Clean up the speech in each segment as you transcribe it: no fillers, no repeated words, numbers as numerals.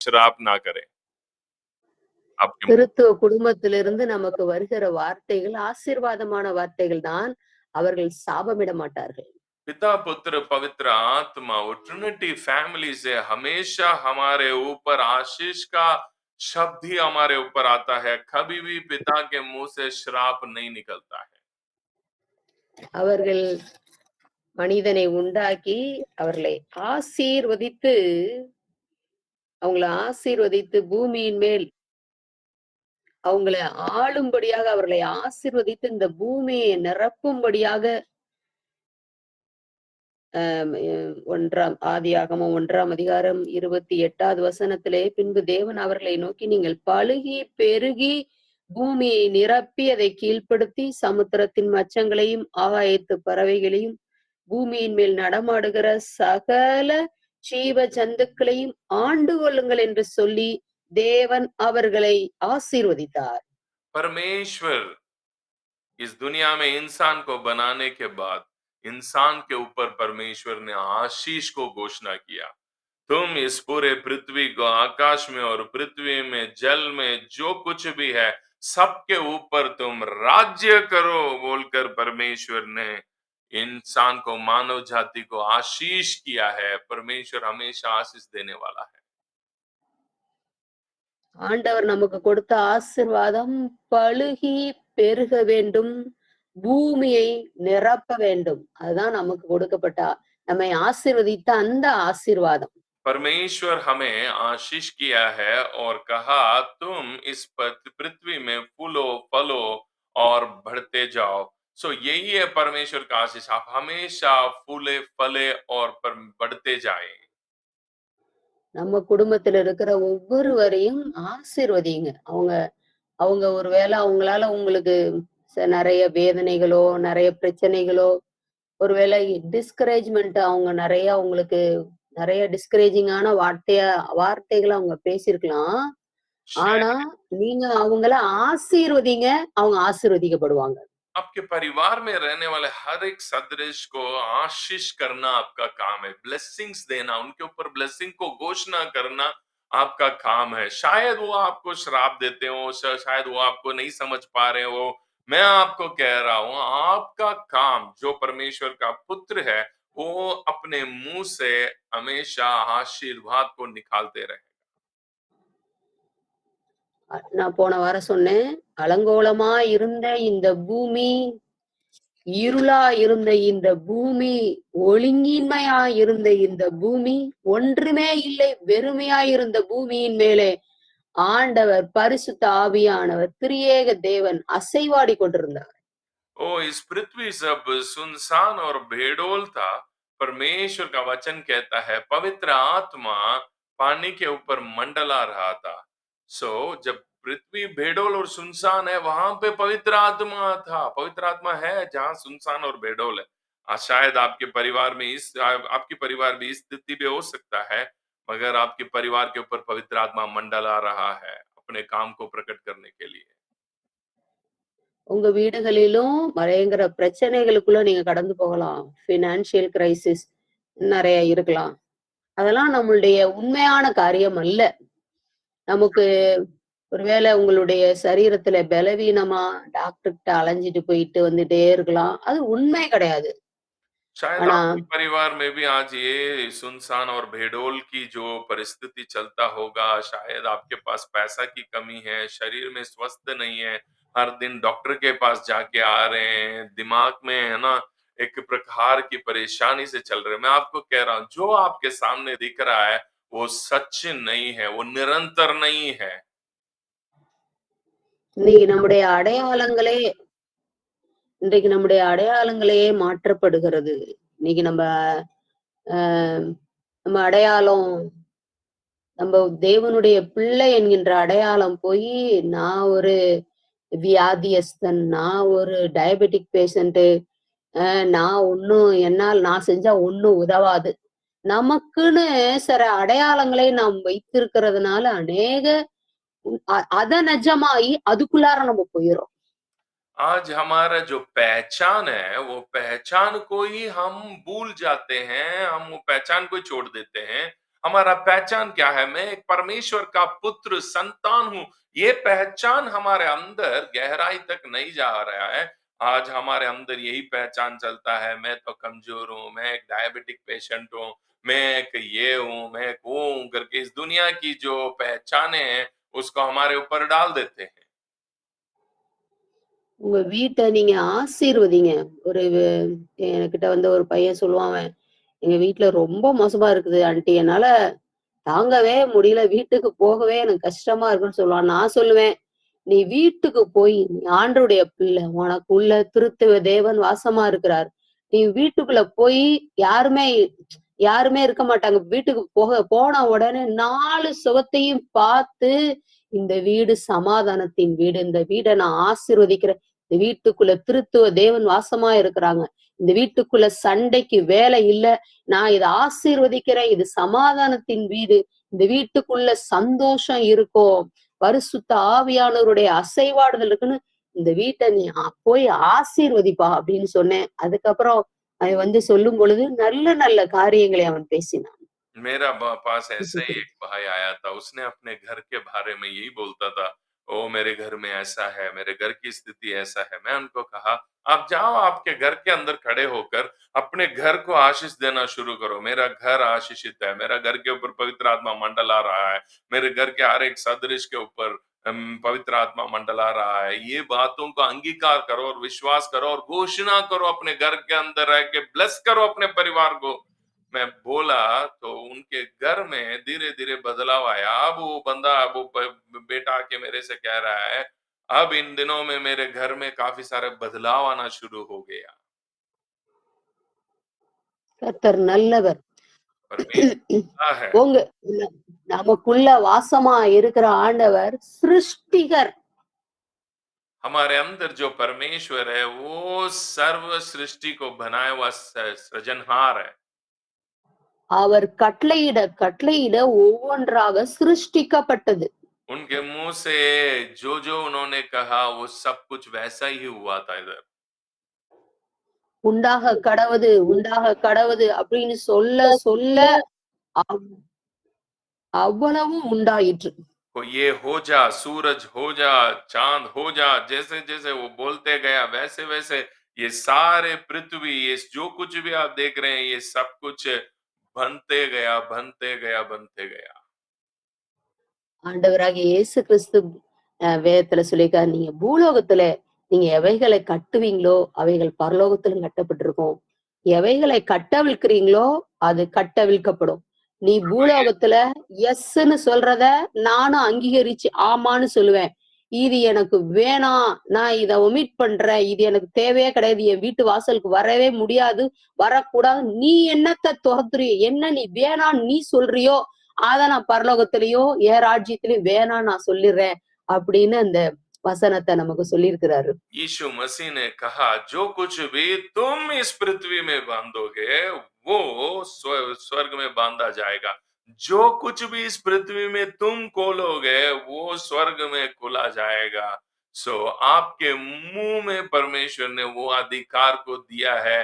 श्राप ना करें आपके मुंह। கிறிஸ்துவ குடும்பத்திலிருந்து நமக்கு வருகிற வார்த்தைகள் ஆசீர்வாதமான வார்த்தைகள் தான். அவர்கள் சாபமிட மாட்டார்கள். पिता पुत्र पवित्र आत्मा वो ट्रिनिटी फैमिली से हमेशा हमारे ऊपर आशीष का शब्द ही हमारे ऊपर आता है, कभी भी पिता के मुंह से श्राप नहीं निकलता है। அவர்கள் மனிதனை உண்டாக்கி அவர்களை ஆசீர்வதித்து அவங்கள ஆசீர்வதித்து பூமியின் மேல் அவங்கள ஆளும்படியாக அவர்களை ஆசீர்வதித்து இந்த பூமியை நிரப்பும்படியாக ஆதியாகமம் 1ஆம் அதிகாரம் 28வது வசனத்திலே, பின்பு தேவன் அவர்களை நோக்கி, நீங்கள் பலுகி பெருகி பூமியை நிரப்பி அதை கீழ்ப்படுத்தி சமுத்திரத்தின் மச்சங்களையும் ஆகாயத்து பறவைகளையும் பூமியின் மேல் நடமாடுகிற சகல ஜீவ ஜந்துக்களையும் ஆண்டு கொள்ளுங்கள் என்று சொல்லி தேவன் அவர்களை ஆசீர்வதித்தார். परमेश्वर इस दुनिया में इंसान को बनाने के बाद इंसान के ऊपर परमेश्वर ने आशीष को घोषणा किया। तुम इस पूरे पृथ्वी को, आकाश में और पृथ्वी में जल में जो कुछ भी है सबके ऊपर तुम राज्य करो बोलकर परमेश्वर ने इंसान को, मानव जाति को आशीष किया है। परमेश्वर हमेशा आशीष देने वाला है। ஆண்டவர் நமக்கு கொடுத்த ஆசீர்வாதம் பலுகி பெருக வேண்டும், பூமியை நிரப்ப வேண்டும். அதுதான் நமக்கு கொடுக்கப்பட்ட நம்மை ஆசீர்வதித்த அந்த ஆசீர்வாதம். परमेश्वर हमें आशीष किया है और कहा तुम इस पृथ्वी में फूलो फलो और बढ़ते जाओ। सो यही है परमेश्वर का आशीष, आप हमेशा फूले फले और बढ़ते जाए। நம்ம குடும்பத்துல இருக்கிற ஒவ்வொருவரையும் ஆசீர்வதிங்க. அவங்க அவங்க ஒருவேளை அவங்களால உங்களுக்கு நிறைய வேதனைகளோ, நிறைய பிரச்சனைகளோ, ஒருவேளை டிஸ்கரேஜ்மெண்ட் அவங்க நிறைய உங்களுக்கு நிறைய டிஸ்கரேஜிங்கான வார்த்தைகளை அவங்க பேசியிருக்கலாம். ஆனா நீங்க அவங்கள ஆசீர்வதிங்க, அவங்க ஆசீர்வதிக்கப்படுவாங்க. आपके परिवार में रहने वाले हर एक सदस्य को आशीष करना आपका काम है, ब्लेसिंग्स देना, उनके ऊपर ब्लेसिंग को घोषणा करना आपका काम है। शायद वो आपको श्राप देते हो, शायद वो आपको नहीं समझ पा रहे हो। मैं आपको कह रहा हूं, आपका काम जो परमेश्वर का पुत्र है वो अपने मुंह से हमेशा आशीर्वाद को निकालते रहे। நான் போன வாரம் சொன்னேன், அலங்கோலமா இருந்த இந்த பூமி, இருளா இருந்த இந்த பூமி, ஒழுங்கின்மையா இருந்த இந்த பூமி, ஒன்றுமே இல்லை வெறுமையா இருந்த பூமியின் மேலே ஆண்டவர் பரிசுத்த ஆவியானவர் திரியேக தேவன் அசைவாடி கொண்டிருந்தார். ओ इस पृथ्वी सब सुनसान और बेडोल था, परमेश्वर का वचन कहता है पवित्र आत्मा पानी के ऊपर मंडला रहा था। जब पृथ्वी बेडोल और सुनसान है वहां पे पवित्र आत्मा था। पवित्र आत्मा है जहां सुनसान और बेडोल है। शायद आपके परिवार में आपके परिवार में इस स्थिति में हो सकता है, मगर आपके परिवार के ऊपर पवित्र आत्मा मंडला रहा है अपने काम को प्रकट करने के लिए। உங்க வீடுகளிலும் பயங்கர பிரச்சனைகளுக்குள்ள நீங்க கடந்து போகலாம். பினான்சியல் கிரைசிஸ் நிறைய இருக்கலாம். அதெல்லாம் நம்மளுடைய உண்மையான காரியம் அல்ல. நமக்கு ஒருவேளை உங்களுடைய சரீரத்துல பலவீனமா டாக்டர் கிட்ட அலைஞ்சிட்டு போயிட்டு வந்துட்டே இருக்கலாம். அது உண்மை கிடையாது. शायद ஆனா आपके परिवार में भी आज ये सुनसान और बेडोल की जो परिस्थिति चलता होगा, शायद आपके पास पैसा की कमी है, शरीर में स्वस्थ नहीं है, हर दिन डॉक्टर के पास जाके आ रहे हैं, दिमाग में है ना एक प्रकार की परेशानी से चल रहे हैं। मैं आपको कह रहा हूं, जो आपके सामने दिख रहा है वो सच नहीं है, वो निरंतर नहीं है। இன்னைக்கு நம்முடைய அடையாளங்களே இன்றைக்கு நம்முடைய அடையாளங்களே மாற்றப்படுகிறது. இன்னைக்கு அஹ் நம்ம அடையாளம் நம்ம தேவனுடைய பிள்ளை என்கின்ற அடையாளம் போய் நான் ஒரு வியாதியஸ்தன், நான் ஒரு டயபெட்டிக் பேஷண்ட், நான் செஞ்சா ஒண்ணும் உதவாது. நமக்குன்னு சில அடையாளங்களை நாம் வைத்திருக்கிறதுனால அநேக அத நிஜமாயி அதுக்குள்ளார நம்ம போயிரும். आज हमारा जो पहचान है वो पहचान को ही हम भूल जाते हैं, हम वो पहचान को ही छोड़ देते हैं। हमारा पहचान क्या है? मैं एक परमेश्वर का पुत्र, संतान हूँ। ये पहचान हमारे अंदर गहराई तक नहीं जा रहा है। आज हमारे अंदर यही पहचान चलता है, मैं तो कमज़ोर हूँ, मैं एक डायबिटिक पेशेंट हूँ, मैं एक ये हूँ, मैं एक वो हूँ करके इस दुनिया की जो पहचानें हैं, उसको हमारे ऊपर डाल देते हैं। உங்க வீட்ட நீங்க ஆசீர்வதிங்க. ஒரு என்கிட்ட வந்து ஒரு பையன் சொல்லுவான் அவன், "எங்க வீட்ல ரொம்ப மோசமா இருக்குது ஆன்ட்டி. என்னால தாங்கவே முடியல. வீட்டுக்கு போகவே எனக்கு கஷ்டமா இருக்குன்னு" சொல்லுவான். நான் சொல்லுவேன், "நீ வீட்டுக்கு போய் நீ ஆண்டவருடைய பிள்ளை. உனக்குள்ள திருத்துவ தேவன் வாசமா இருக்கிறார். நீ வீட்டுக்குள்ள போய் யாருமே யாருமே இருக்க மாட்டாங்க. வீட்டுக்கு போன உடனே 4 சுவத்தையும் பார்த்து, இந்த வீடு சமாதானத்தின் வீடு. இந்த வீட நான் ஆசீர்வதிக்கிறேன். இந்த வீட்டுக்குள்ள திருத்துவ தேவன் வாசமா இருக்கிறாங்க. இந்த வீட்டுக்குள்ள சண்டைக்கு வேலை இல்ல. நான் இத ஆசீர்வதிக்கிறேன். இது சமாதானத்தின் வீடு. இந்த வீட்டுக்குள்ள சந்தோஷம் இருக்கும். பரிசுத்த ஆவியானவருடைய அசைவாடுதல் இருக்குன்னு இந்த வீட்ட நீ போய் ஆசீர்வதிப்பா அப்படின்னு சொன்னேன். அதுக்கப்புறம் அவன் வந்து சொல்லும் பொழுது நல்ல நல்ல காரியங்களை அவன் பேசினான். मेरा पास ऐसा ही एक भाई आया था, उसने अपने घर के बारे में यही बोलता था, ओ मेरे घर में ऐसा है, मेरे घर की स्थिति ऐसा है। मैं उनको कहा, आप जाओ आपके घर के अंदर खड़े होकर अपने घर को आशीष देना शुरू करो। मेरा घर आशीषित है, मेरा घर के ऊपर पवित्र आत्मा मंडला रहा है, मेरे घर के हर एक सदृश के ऊपर पवित्र आत्मा मंडला रहा है। ये बातों को अंगीकार करो और विश्वास करो और घोषणा करो, अपने घर के अंदर रह के ब्लेस करो अपने परिवार को। मैं बोला तो उनके घर में धीरे-धीरे बदलाव आया। अब वो बंदा अब वो बेटा आके मेरे से कह रहा है, अब इन दिनों में मेरे घर में काफ़ी सारे बदलाव आना शुरू हो गया। கர்த்தர் நல்லவர். परमेश्वर है। உங்க ந நமக்குள்ள வாசமா இருக்கிற ஆண்டவர் சிருஷ்டிகர். हमारे अंदर जो परमेश्वर है, वो सर्व सृष्टि को बनाया हुआ सृजनहार है। அவர் கட்டளையிட கட்டளையிட ஒவ்வொன்றாக சிருஷ்டிக்கப்பட்டது. उनके मुँह से जो-जो उन्होंने कहा, वो सब कुछ वैसा ही हुआ था इधर। உண்டாக கடவது, உண்டாக கடவது அப்படின்னு சொல்ல சொல்ல அவ் அவ்வளவும் உண்டாயிற்று. को ये हो जा, सूरज हो जा, चांद हो जा, जैसे जैसे वो बोलते गया वैसे वैसे ये सारे पृथ्वी, ये जो कुछ भी आप देख रहे हैं, ये सब कुछ बनते गया, बनते गया, बनते गया। ஆண்டவராகிய இயேசு கிறிஸ்து வேதத்துல சொல்லியிருக்காரு, நீங்க பூலோகத்துல நீங்க எவைகளை கட்டுவீங்களோ அவைகள் பரலோகத்திலும் கட்டப்பட்டிருக்கும். எவைகளை கட்டவிழ்க்கிறீங்களோ அது கட்டவிழ்க்கப்படும். நீ प्रभु ये பூலோகத்துல எஸ்ன்னு சொல்றத நானும் அங்கீகரிச்சு ஆமான்னு சொல்லுவேன். இது எனக்கு வேணாம். நான் இத ஒமிட் பண்றேன். இது எனக்கு தேவையே கிடையாது. என் வீட்டு வாசலுக்கு வரவே முடியாது. வரக்கூடாது. நீ என்னத்த தொரத்துறியோ? என்ன நீ வேணான்னு நீ சொல்றியோ? அத நான் பரலோகத்திலயும், என் ராஜ்யத்திலயும் வேணான்னு நான் சொல்லிர்றேன். அப்படின்னு அந்த வசனத்த நமக்கு சொல்லியிருக்கிறாரு. यीशु मसीह ने कहा, जो कुछ भी तुम इस पृथ्वी में बांधोगे, वो स्वर्ग में बांधा जाएगा। जो कुछ भी इस पृथ्वी में तुम खोलोगे, वो स्वर्ग में खोला जाएगा। सो आपके मुंह में परमेश्वर ने वो अधिकार को दिया है।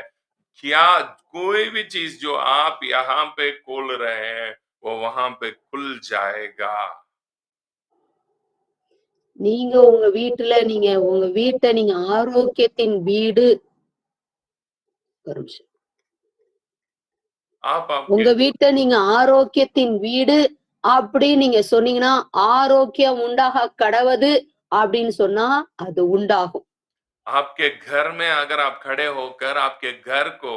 क्या कोई भी चीज जो आप यहाँ पे खोल रहे हैं, वो वहां पे खुल जाएगा। உங்க வீட்ட நீங்க ஆரோக்கியத்தின் வீடு ஒரு நிமிஷம். आप आपके உங்க வீட்ட நீங்க ஆரோக்கியத்தின் வீடு அப்படின்னு நீங்க சொன்னீங்கன்னா, ஆரோக்கியம் உண்டாக கடவது அப்படின்னு சொன்னா, அது உண்டாகும். आपके घर में अगर आप खड़े होकर आपके घर को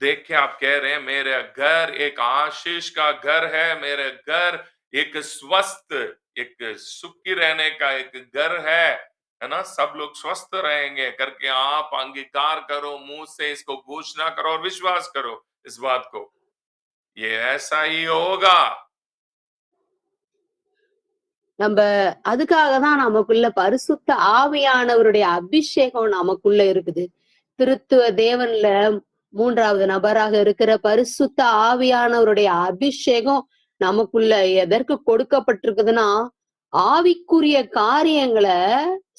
देख के आप कह रहे हैं, मेरा घर एक आशीष का घर है, मेरे घर एक स्वस्थ, एक सुखी रहने का एक घर है ना? सब लोग स्वस्थ रहेंगे करके आप अंगीकार करो, मुंह से इसको घोषणा करो और विश्वास करो इस बात को। ये ऐसा ही होगा। நம்ப அதுக்காக தான் நமக்குள்ள பரிசுத்த ஆவியானவருடைய அபிஷேகம் நமக்குள்ள இருக்குது. திருத்துவ தேவன்ல 3வது நபராக இருக்கிற பரிசுத்த ஆவியானவருடைய அபிஷேகம் நமக்குள்ள எதற்கு கொடுக்கப்பட்டிருக்குதுன்னா, ஆவிக்குரிய காரியங்கள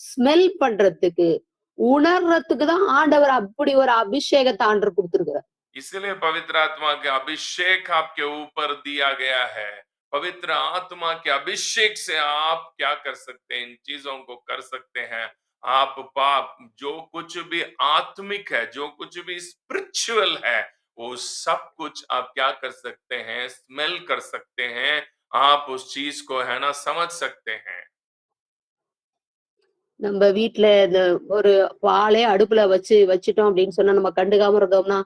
ஸ்மெல் பண்றதுக்கு, உணர்றதுக்கு தான் ஆண்டவர் அப்படி ஒரு அபிஷேகத்த ஆண்டவர் குடுத்திருக்கிறார். इसलिए पवित्र आत्मा का अभिषेक आपके ऊपर दिया गया है। पवित्र आत्मा के अभिषेक से आप क्या कर सकते हैं? इन चीजों को कर सकते हैं। आप पाप जो कुछ भी आत्मिक है, जो कुछ भी स्पिरिचुअल है, वो सब कुछ आप क्या कर सकते हैं? स्मेल कर सकते हैं। आप उस चीज को है ना समझ सकते हैं। நம்ம வீட்ல இந்த ஒரு பாலே அடுப்புல வச்சுட்டோம் அப்படின்னு சொன்னா, நம்ம கண்டுக்காம இருந்தோம்னா,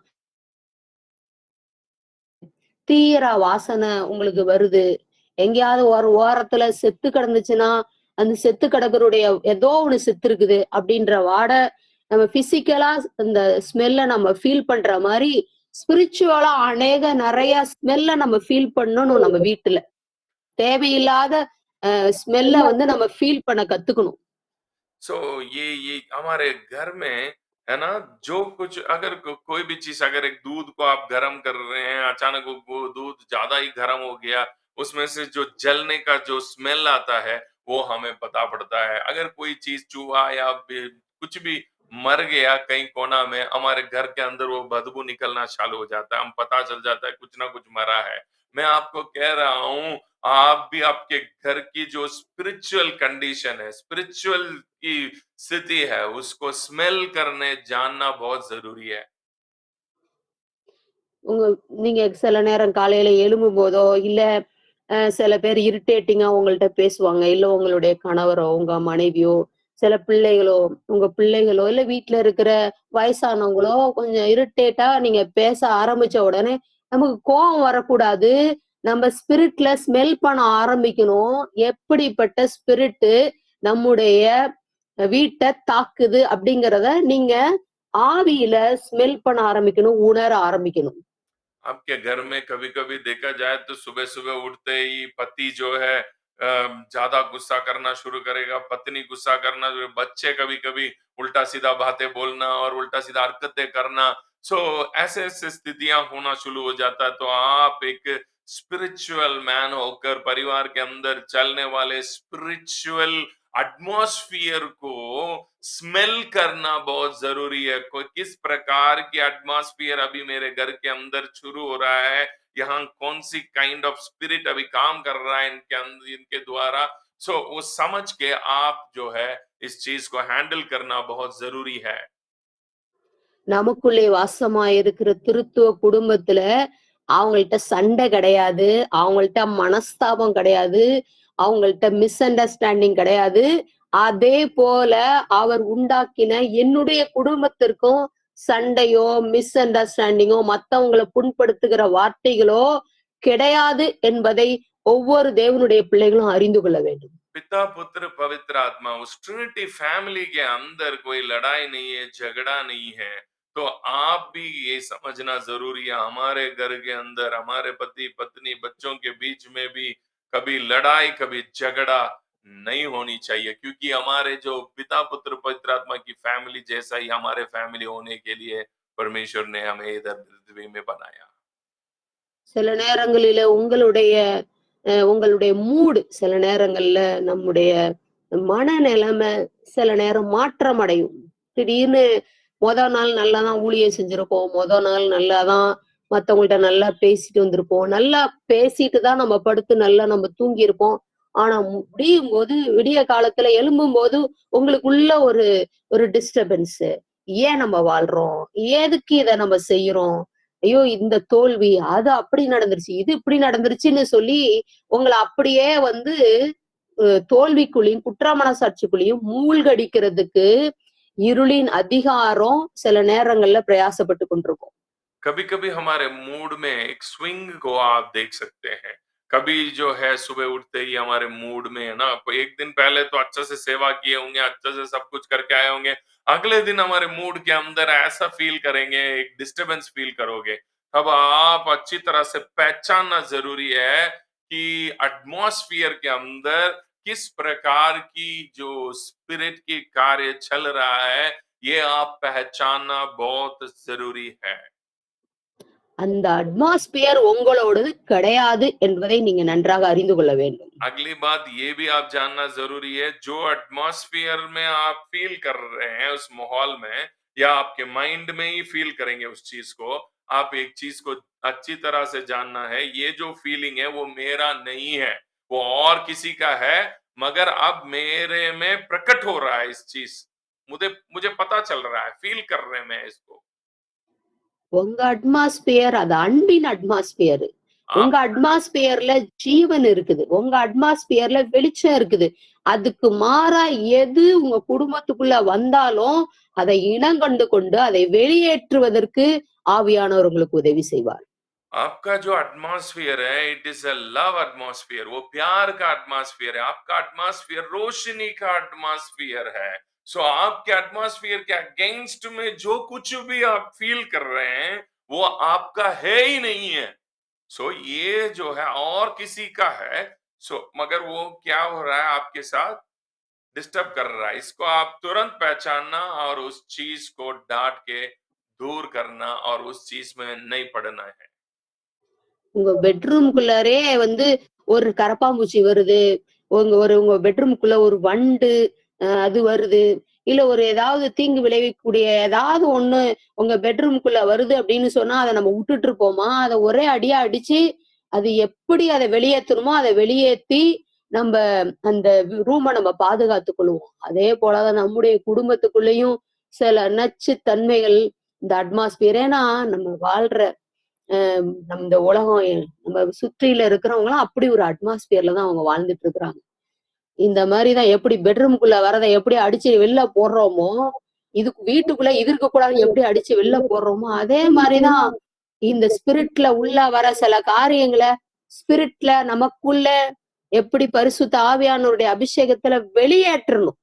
தீயிர வாசனை உங்களுக்கு வருது. எங்கேயாவது ஒரு ஓரத்துல செத்து கிடந்துச்சுன்னா, அந்த செத்து கிடக்கருடைய ஏதோ ஒண்ணு செத்து இருக்குது அப்படின்ற வாடை நம்ம பிசிக்கலா இந்த ஸ்மெல்ல நம்ம ஃபீல் பண்ற மாரி, ஸ்பிரிச்சுவலா நெறைய ஸ்மெல்ல நம்ம ஃபீல் பண்ணணும் நம்ம வீட்டுல. தேவையில்லாத ஸ்மெல்ல வந்து நம்ம ஃபீல் பண்ண கத்துக்கணும். ये हमारे घर में है ना, जो कुछ अगर कोई भी चीज, अगर एक दूध को आप गर्म कर रहे हैं, अचानक वो दूध ज्यादा ही गर्म हो गया, उसमें से जो जलने का जो स्मेल आता है वो हमें पता पड़ता है। अगर कोई चीज चूहा या कुछ भी मर गया कहीं कोना में, हमारे घर के अंदर वो बदबू निकलना चालू हो जाता है, हम पता चल जाता है कुछ ना कुछ मरा है। मैं आपको कह रहा हूं, आप भी आपके घर की जो स्पिरिचुअल कंडीशन है, स्पिरिचुअल की स्थिति है, उसको स्मेल करने जानना बहुत जरूरी है। உங்க நீங்க சில நேரம் காலையில எழும்பும்போதோ, இல்ல சில பேர் இரிட்டேட்டிங்கா உங்கள்ட்ட பேசுவாங்க. இல்ல உங்களுடைய கணவரோ, உங்க மனைவியோ, சில பிள்ளைகளோ, உங்க பிள்ளைகளோ, இல்ல வீட்ல இருக்கிற வயசானவங்களோ கொஞ்சம் இரிட்டேட்டா நீங்க பேச ஆரம்பிச்ச உடனே, நமக்கு கோவம் வரக்கூடாது. நம்ம ஸ்பிரிட்ல ஸ்மெல் பண்ண ஆரம்பிக்கணும். எப்படிப்பட்ட ஸ்பிரிட்டு நம்முடைய வீட்ட தாக்குது அப்படிங்கிறத நீங்க ஆவியில ஸ்மெல் பண்ண ஆரம்பிக்கணும், உணர ஆரம்பிக்கணும். आपके घर में कभी-कभी देखा जाए तो सुबह-सुबह उठते ही पति जो है ज्यादा गुस्सा करना शुरू करेगा, पत्नी गुस्सा करना, जो बच्चे कभी-कभी उल्टा-सीधा बातें बोलना और उल्टा-सीधा हरकतें करना। सो ऐसे-ऐसे स्थितियां होना शुरू हो जाता है। तो आप एक स्पिरिचुअल मैन होकर परिवार के अंदर चलने वाले स्पिरिचुअल एटमॉस्फियर को स्मेल करना बहुत जरूरी है। कोई किस प्रकार की एटमॉस्फियर अभी मेरे घर के अंदर शुरू हो रहा है, यहाँ कौन सी काइंड ऑफ स्पिरिट अभी काम कर रहा है इनके अंदर, इनके द्वारा। सो वो समझ के आप जो है इस चीज को हैंडल करना बहुत जरूरी है। நமக்குள்ளே வாசமாயிருக்கிற திருத்துவ குடும்பத்துல அவங்கள்ட்ட சண்டை கிடையாது. அவங்கள்ட்ட மனஸ்தாபம் கிடையாது. அவங்கள்ட்ட மிஸ் அண்டர்ஸ்டாண்டிங் கிடையாது. அதே போல அவர் உண்டாக்கின என்னுடைய குடும்பத்திற்கும் சண்டையோ, மிஸ் அண்டர்ஸ்டாண்டிங்கோ, மத்தவங்கள புண்படுத்துகிற வார்த்தைகளோ கிடையாது என்பதை ஒவ்வொரு தேவனுடைய பிள்ளைகளும் அறிந்து கொள்ள வேண்டும். पिता पुत्र पवित्र आत्मा, उस ट्रिनिटी फैमिली के अंदर कोई लड़ाई नहीं है, झगड़ा नहीं है। तो आप भी ये समझना जरूरी है, हमारे घर के अंदर हमारे पति पत्नी बच्चों के बीच में भी कभी लड़ाई कभी झगड़ा नहीं होनी चाहिए, क्योंकि हमारे जो पिता पुत्र पवित्र आत्मा की फैमिली जैसा ही हमारे फैमिली होने के लिए परमेश्वर ने हमें इधर पृथ्वी में बनाया। சில நேரங்களில உங்களுடைய மூடு சில நேரங்கள்ல நம்முடைய மனநிலைமை சில நேரம் மாற்றம் அடையும். திடீர்னு நாள் நல்லா தான் ஊழியம் செஞ்சிருப்போம். நாள் நல்லா தான் மத்தவங்கள்ட்ட நல்லா பேசிட்டு வந்திருப்போம். நல்லா பேசிட்டு தான் நம்ம படுத்து நல்லா நம்ம தூங்கியிருப்போம். ஆனா முடியும்போது விடிய காலத்துல எழும்பும்போது உங்களுக்குள்ள ஒரு ஒரு டிஸ்டர்பன்ஸு. ஏன் நம்ம வாழ்றோம்? எதுக்கு இத நம்ம செய்றோம்? ஐயோ! இந்த தோல்வி, அது அப்படி நடந்துருச்சு. இது இப்படி நடந்துருச்சுன்னு சொல்லி, உங்கள அப்படியே வந்து தோல்விக்குள்ளயும், குற்ற மனசாட்சிக்குள்ளயும் மூழ்கடிக்கிறதுக்கு, இருளின் அதிகாரம் சில நேரங்கள்ல பிரயாசப்பட்டு கொண்டிருக்கும். कभी-कभी हमारे मूड में एक स्विंग को आप देख सकते हैं। कभी जो है सुबह उठते ही हमारे मूड में है ना, कोई एक दिन पहले तो अच्छे से सेवा किए होंगे, अच्छे से सब कुछ करके आए होंगे। अगले दिन हमारे मूड के अंदर ऐसा फ़ील करेंगे, एक डिस्टर्बेंस फ़ील करोगे। तब आप अच्छी तरह से पहचानना ज़रूरी है कि एटमॉस्फियर के अंदर किस प्रकार की जो स्पिरिट की कार्य चल रहा है, ये आप पहचानना बहुत ज़रूरी है। அந்த அட்மாஸ்பியர் உங்களோடது கிடையாது என்பதை நீங்க நன்றாக அறிந்து கொள்ள வேண்டும். अगली बात ये भी आप जानना ज़रूरी है, जो एटमॉस्फियर में आप फ़ील कर रहे हैं उस माहौल में, या आपके माइंड में ही फ़ील करेंगे उस चीज़ को, आप एक चीज को अच्छी तरह से जानना है, ये जो फीलिंग है वो मेरा नहीं है, वो और किसी का है, मगर अब मेरे में प्रकट हो रहा है इस चीज, मुझे मुझे पता चल रहा है, फील कर रहे हैं मैं इसको। உங்க அட்மாஸ்பியர் அது அன்பின் அட்மாஸ்பியர். आप உங்க அட்மாஸ்பியர்ல ஜீவன் இருக்குது. உங்க அட்மாஸ்பியர்ல வெளிச்சம் இருக்குது. அதுக்கு மாறா எது உங்க குடும்பத்துக்குள்ள வந்தாலும், அதை இனங்கண்டு கொண்டு அதை வெளியேற்றுவதற்கு ஆவியானவர் உங்களுக்கு உதவி செய்வார். आपका जो एटमॉस्फेयर है, it is a love atmosphere, वो प्यार का एटमॉस्फेयर है, आपका एटमॉस्फेयर रोशनी का एटमॉस्फेयर है। सो आपके एटमॉस्फेयर के अगेंस्ट में जो कुछ भी आप फील कर रहे हैं वो आपका है ही नहीं है। सो ये जो है और किसी का है। सो मगर वो क्या हो रहा है आपके साथ, डिस्टर्ब कर रहा है, इसको आप तुरंत पहचानना और उस चीज को डांट के दूर करना और उस चीज में नहीं पड़ना है। உங்க பெட்ரூம்குள்ளாரே வந்து ஒரு கரப்பான்பூச்சி வருது. உங்க பெட்ரூம்குள்ள ஒரு வண்டு அது வருது. இல்ல ஒரு ஏதாவது தீங்கு விளைவிக்கக்கூடிய ஏதாவது ஒண்ணு உங்க பெட்ரூம்குள்ள வருது அப்படின்னு சொன்னா, அத நம்ம வுட்டுட்டு இருப்போமா? அத ஒரே அடியா அடிச்சு, அது எப்படி அத வெளியேத்தணுமோ, அத வெளியேத்தி, நம்ப அந்த ரூம நம்ம பாதுகாத்துக் கொள்வோம். அதே போல தான் நம்முடைய குடும்பத்துக்குள்ளேயும் சில நச்சு தன்மைகள், இந்த அட்மாஸ்பியர் ஏன்னா நம்ம வாழ்ற நம்ம இந்த உலகம் நம்ம சுற்றில இருக்கிறவங்கலாம் அப்படி ஒரு அட்மாஸ்பியர்ல தான் அவங்க வாழ்ந்துட்டு இருக்கிறாங்க. இந்த மாரி தான் எப்படி பெட்ரூம்குள்ள வரத எப்படி அடிச்சு வெளில போடுறோமோ, இதுக்கு வீட்டுக்குள்ள இது இருக்கக்கூடாதுன்னு எப்படி அடிச்சு வெளில போடுறோமோ, அதே மாரி தான் இந்த ஸ்பிரிட்ல உள்ள வர சில காரியங்கள, ஸ்பிரிட்ல நமக்குள்ள எப்படி பரிசுத்த ஆவியானவருடைய அபிஷேகத்துல வெளியேற்றணும்.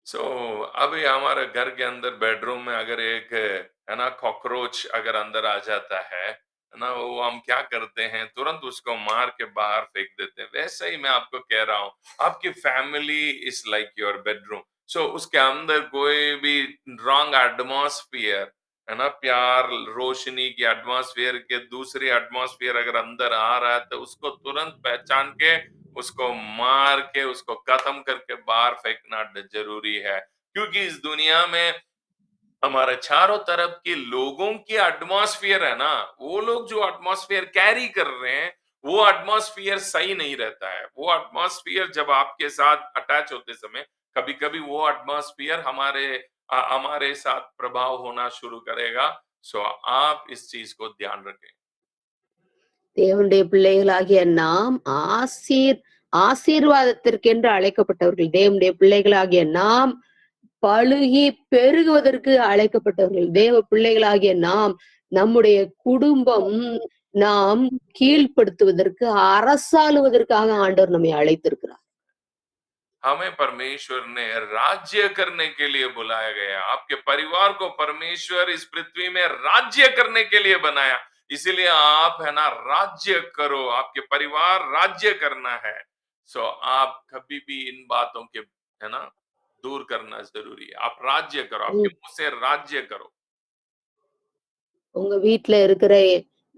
सो अभी हमारे घर के अंदर बेडरूम में अगर एक है ना कॉकरोच अगर अंदर आ जाता है ना, वो हम क्या करते हैं, तुरंत उसको मार के बाहर फेंक देते हैं। वैसे ही मैं आपको कह रहा हूँ, आपकी family is like your bedroom. So उसके अंदर कोई भी रॉन्ग एटमॉस्फियर है ना, प्यार रोशनी की एटमॉस्फियर के दूसरी एटमॉस्फियर अगर अंदर आ रहा है तो उसको तुरंत पहचान के उसको मार के उसको खत्म करके बाहर फेंकना जरूरी है। क्योंकि इस दुनिया में हमारे चारों तरफ के लोगों की एटमॉस्फेयर है ना, वो लोग जो एटमॉस्फेयर कैरी कर रहे हैं वो एटमॉस्फेयर सही नहीं रहता है। वो एटमॉस्फेयर जब आपके साथ अटैच होते समय कभी कभी वो एटमॉस्फेयर हमारे साथ प्रभाव होना शुरू करेगा। सो आप इस चीज को ध्यान रखें। தேவனுடைய பிள்ளைகளாகிய நாம் ஆசீர்வாதத்திற்கென்று அழைக்கப்பட்டவர்கள். தேவனுடைய பிள்ளைகளாகிய நாம் பலுகி பெருகுவதற்கு அழைக்கப்பட்டவர்கள். தேவ பிள்ளைகளாகிய நாம், நம்முடைய குடும்பம் நாம் கீழ்ப்படுத்துவதற்கு, அரசாளுவதற்காக ஆண்டவர் நம்மை அழைத்திருக்கிறார். हमें परमेश्वर ने राज्य करने के लिए बुलाया गया। आपके परिवार को परमेश्वर इस पृथ्वी में राज्य करने के लिए बनाया। इसीलिए आप है ना राज्य करो, आपके परिवार राज्य करना है। सो आप कभी भी इन बातों के है ना दूर करना जरूरी है। आप राज्य करो, आपके உங் मुंह से राज्य करो। உங்க வீட்ல இருக்கிற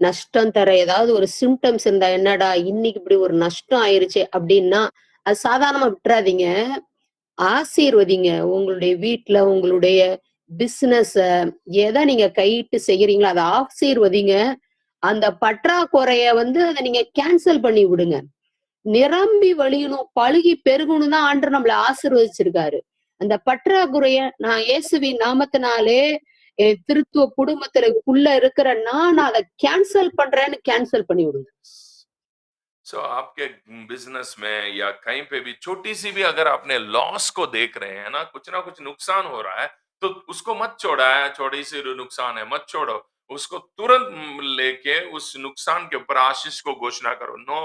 நஷ்டம் தர ஏதாவது ஒரு சிம்ப்டம்ஸ் இருந்தா, "என்னடா இன்னைக்கு இப்படி ஒரு நஷ்டம் ஆயிருச்சே!" அப்படின்னா, அது சாதாரணமா விட்டுறாதீங்க. ஆசீர்வதிங்க. உங்களுடைய வீட்ல, உங்களுடைய பிசினஸ எத நீங்க கையிட்டு செய்யறீங்களோ, அத ஆசீர்வதிங்க. அந்த பற்றாக்குறைய வந்து அத நீங்க கேன்சல் பண்ணி விடுங்க. நிரம்பி வழியணும், பலுகி பெருகணும் தான் ஆண்டவர் நம்மள ஆசீர்வதிச்சிருக்காரு. அந்த பற்றாக்குறைய நான் இயேசுவின் நாமத்தினாலே திருத்துவ குடும்பத்திற்குள்ள இருக்கிறேன்னா, நான் அத கேன்சல் பண்றேன்னு கேன்சல் பண்ணி விடுங்க. सो आपके बिजनेस में या कहीं पे भी छोटी सी भी अगर आपने लॉस को देख रहे हैं ना कुछ नुकसान हो रहा है, तो उसको मत छोड़ा है, छोटी सी नुकसान है मत छोड़ो, उसको तुरंत लेके उस नुकसान के ऊपर आशीष को घोषणा करो। नो,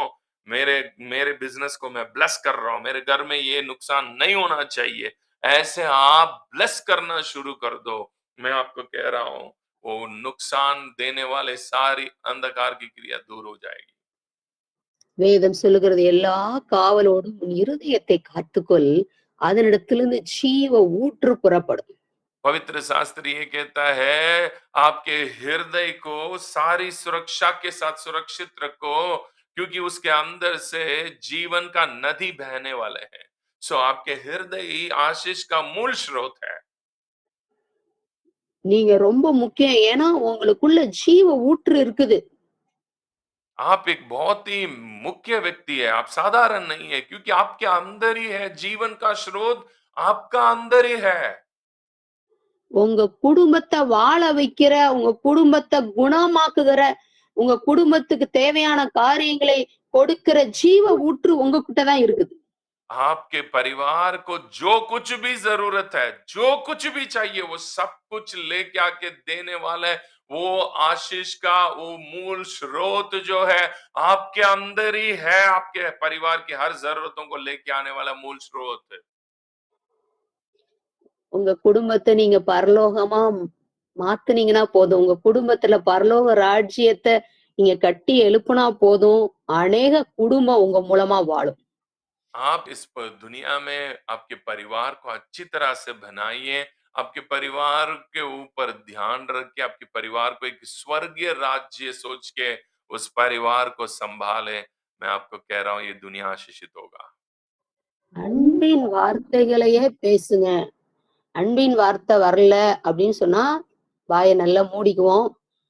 मेरे मेरे बिजनेस को मैं ब्लेस कर रहा हूं, मेरे घर में ये नुकसान नहीं होना चाहिए। ऐसे आप ब्लेस करना शुरू कर दो। मैं आपको कह रहा हूं, वो नुकसान देने वाले सारी अंधकार की क्रिया दूर हो जाएगी। வேதம் சொல்லுகிறது, "எல்லா காவலோடும் உன் இருதயத்தை காத்துக்கொள். அதனிடத்திலிருந்து ஜீவ ஊற்று புறப்படும்." पवित्र शास्त्र ये कहता है, आपके हृदय को सारी सुरक्षा के साथ सुरक्षित रखो, क्योंकि उसके अंदर से जीवन का नदी बहने वाले हैं। सो आपके हृदय ही आशीष का मूल स्रोत है। நீங்க ரொம்ப முக்கியம். ஏன்னா, உங்களுக்குள்ள ஜீவ ஊற்று இருக்குது. आप एक बहुत ही मुख्य व्यक्ति है, आप साधारण नहीं है क्योंकि आपके अंदर ही है जीवन का स्रोत आपका अंदर ही है। உங்க குடும்பத்த வாழ வைக்கிற, உங்க குடும்பத்த குணமாக்குகிற, உங்க குடும்பத்துக்கு தேவையான காரியங்களை கொடுக்கிற ஜீவ ஊற்று உங்ககிட்ட தான் இருக்குது. आपके परिवार को जो कुछ भी जरूरत है, जो कुछ भी चाहिए, वो सब कुछ लेके आके देने वाला है। वो आशीष का वो मूल स्रोत जो है आपके अंदर ही है। आपके परिवार की हर जरूरतों को लेके आने वाला मूल स्रोत है। உங்க குடும்பத்த நீங்க பரலோகமா மாத்துனீங்கன்னா போதும். உங்க குடும்பத்துல பரலோக ராஜ்யத்த நீங்க கட்டி எழுப்புனா போதும். அநேக குடும்பம் உங்க மூலமா வாழும். आप इस दुनिया में आपके परिवार को अच्छी तरह से बनाइए। आपके परिवार के ऊपर ध्यान रख के आपके परिवार को एक स्वर्गीय राज्य सोच के उस परिवार को संभालें। मैं आपको कह रहा हूं ये दुनिया आशीषित होगा। அன்பின் வார்த்தைகளையே பேசுங்க. அன்பின் வார்த்தை வரல அப்படின்னு சொன்னா, வாய நல்லா மூடிக்குவோம்.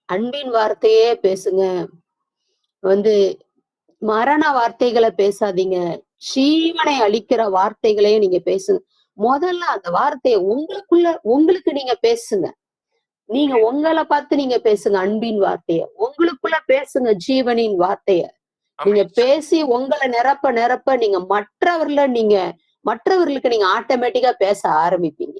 அன்பின் வார்த்தையே பேசுங்க. வந்து மரண வார்த்தைகள பேசாதீங்க. ஜீவனை அளிக்கிற வார்த்தைகளே நீங்க பேசுங்க. மொதல்ல அந்த வார்த்தைய உங்களுக்குள்ள உங்களுக்கு நீங்க பேசுங்க. நீங்க உங்கள பார்த்து நீங்க பேசுங்க அன்பின் வார்த்தைய. உங்களுக்குள்ள பேசுங்க ஜீவனின் வார்த்தைய. நீங்க हमेशा பேசி உங்கள நிரப்ப நிரப்ப நீங்க மற்றவர்களுக்கு நீங்க ஆட்டோமேட்டிக்கா பேச ஆரம்பிப்பீங்க.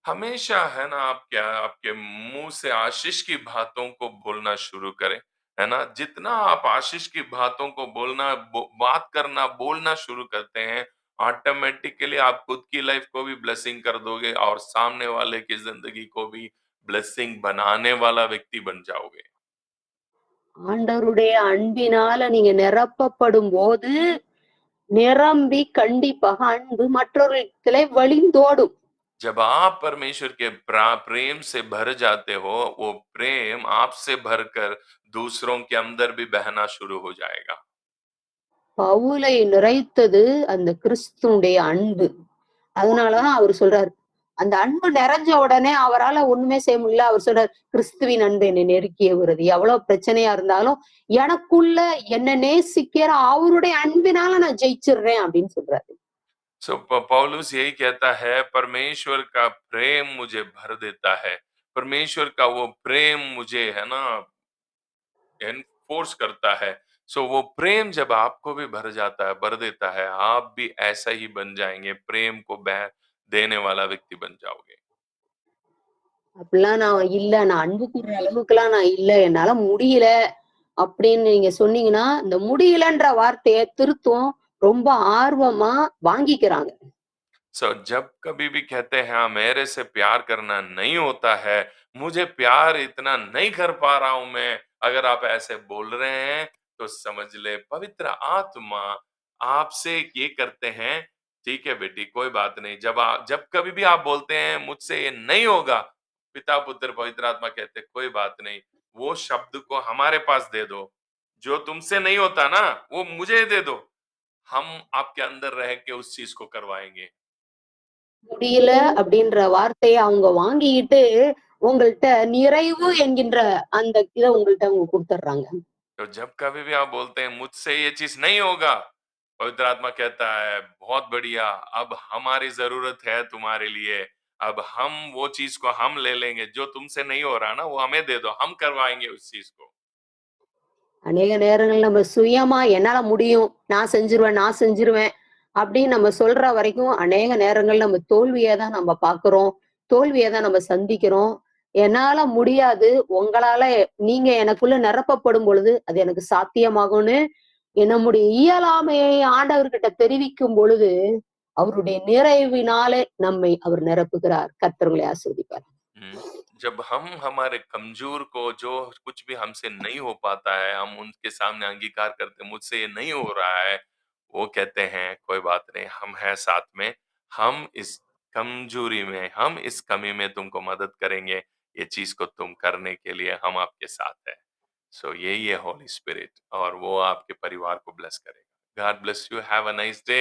हमेशा है ना, आप क्या आपके मुंह से आशीष की बातों को बोलना शुरू करें, है ना? जितना आप आशीष की बातों को बात करना बोलना शुरू करते हैं, ऑटोमेटिकली आप खुद की लाइफ को भी ब्लेसिंग कर दोगे और सामने वाले की जिंदगी को भी ब्लेसिंग बनाने वाला व्यक्ति बन जाओगे। ஆண்டவருடைய அன்பினால நீங்க நிரப்பப்படும்போது, நிரம்பி கண்டிப்பாக அன்பு மற்றவர்களிடத்திலே வழிந்தோடும். जब आप परमेश्वर के प्रेम से भर जाते हो, वो प्रेम आपसे भरकर दूसरों के अंदर भी बहना शुरू हो जाएगा। பவுலை நிறைத்தது அந்த கிறிஸ்துவுடைய அன்பு. அதனால தான் அவரு சொல்றாரு. அந்த அன்பு நிறைஞ்ச உடனே அவரால ஒண்ணுமே செய்ய முடியல. அவர் சொல்றாரு, "கிறிஸ்துவின் அன்பு என்னை நெருக்கியவுறது." எவ்வளவு பிரச்சனையா இருந்தாலும், எனக்குள்ள என்ன நேசிக்கிற அவருடைய அன்பினால நான் ஜெயிச்சுடுறேன் அப்படின்னு சொல்றாரு. सो पौलुस यही कहता है, परमेश्वर का प्रेम मुझे भर देता है। परमेश्वर का वो प्रेम मुझे है ना एनफोर्स करता है। सो वो प्रेम जब आपको भी भर जाता है, भर देता है, आप भी ऐसा ही बन जाएंगे, प्रेम को बह देने वाला व्यक्ति बन जाओगे। அப்படிலாம் நான் இல்ல. நான் அன்பு கூர்ற அளவுக்குலாம் நான் இல்ல. என்னால முடியல. அப்படின்னு நீங்க சொன்னீங்கன்னா, இந்த முடியலன்ற வார்த்தைய திருத்துவம் ரொம்ப ஆர்வமா வாங்கிக்கிறாங்க. जब कभी भी कहते हैं हाँ मेरे से प्यार करना नहीं होता है, मुझे प्यार इतना नहीं कर पा रहा हूं मैं, अगर आप ऐसे बोल रहे हैं तो समझ ले पवित्र आत्मा आपसे ये करते हैं। ठीक है बेटी, कोई बात नहीं। जब कभी भी आप बोलते हैं मुझसे ये नहीं होगा, पिता पुत्र पवित्र आत्मा कहते कोई बात नहीं, वो शब्द को हमारे पास दे दो। जो तुमसे नहीं होता ना, वो मुझे दे दो, हम आपके अंदर रह के उस चीज को करवाएंगे। முடியல அப்படின்ற வார்த்தைய அவங்க வாங்கிக்கிட்டு, உங்கள்ட்ட நிறைவு என்கின்ற அந்த இத உங்கள்ட்ட அவங்க குடுத்துடுறாங்க. तो जब कभी भी आप बोलते हैं मुझसे ये चीज नहीं होगा, पवित्र आत्मा कहता है बहुत बढ़िया, अब हमारी जरूरत है तुम्हारे लिए, अब हम वो चीज को हम ले लेंगे, जो तुमसे नहीं हो रहा ना वो हमें दे दो, हम करवाएंगे उस चीज को। அநேக நேரங்கள்ல நம்ம சுயமா என்னால முடியும், நான் செஞ்சுருவேன் அப்படின்னு நம்ம சொல்ற வரைக்கும் அநேக நேரங்கள்ல நம்ம தோல்விய தான் நம்ம பார்க்கிறோம். தோல்விய தான் நம்ம சந்திக்கிறோம். என்னால முடியாது, உங்களால நீங்க எனக்குள்ள நிரப்பப்படும் பொழுது அது எனக்கு சாத்தியமாகும்னு நம்முடைய இயலாமையை ஆண்டவர்கிட்ட தெரிவிக்கும் பொழுது, அவருடைய நிறைவினாலே நம்மை அவர் நிரப்புகிறார். கர்த்தர் உங்களை ஆசீர்வதிப்பார். हम्म, जब हम हमारे कमजोर को जो कुछ भी हमसे नहीं हो पाता है, हम उनके सामने अंगीकार करते हैं, मुझसे ये नहीं हो रहा है, वो कहते हैं कोई बात नहीं, हम हैं साथ में, हम इस कमजोरी में, हम इस कमी में तुमको मदद करेंगे, ये चीज को तुम करने के लिए हम आपके साथ हैं। सो यही है होली स्पिरिट और वो आपके परिवार को ब्लेस करेगा। God bless you, have a nice day.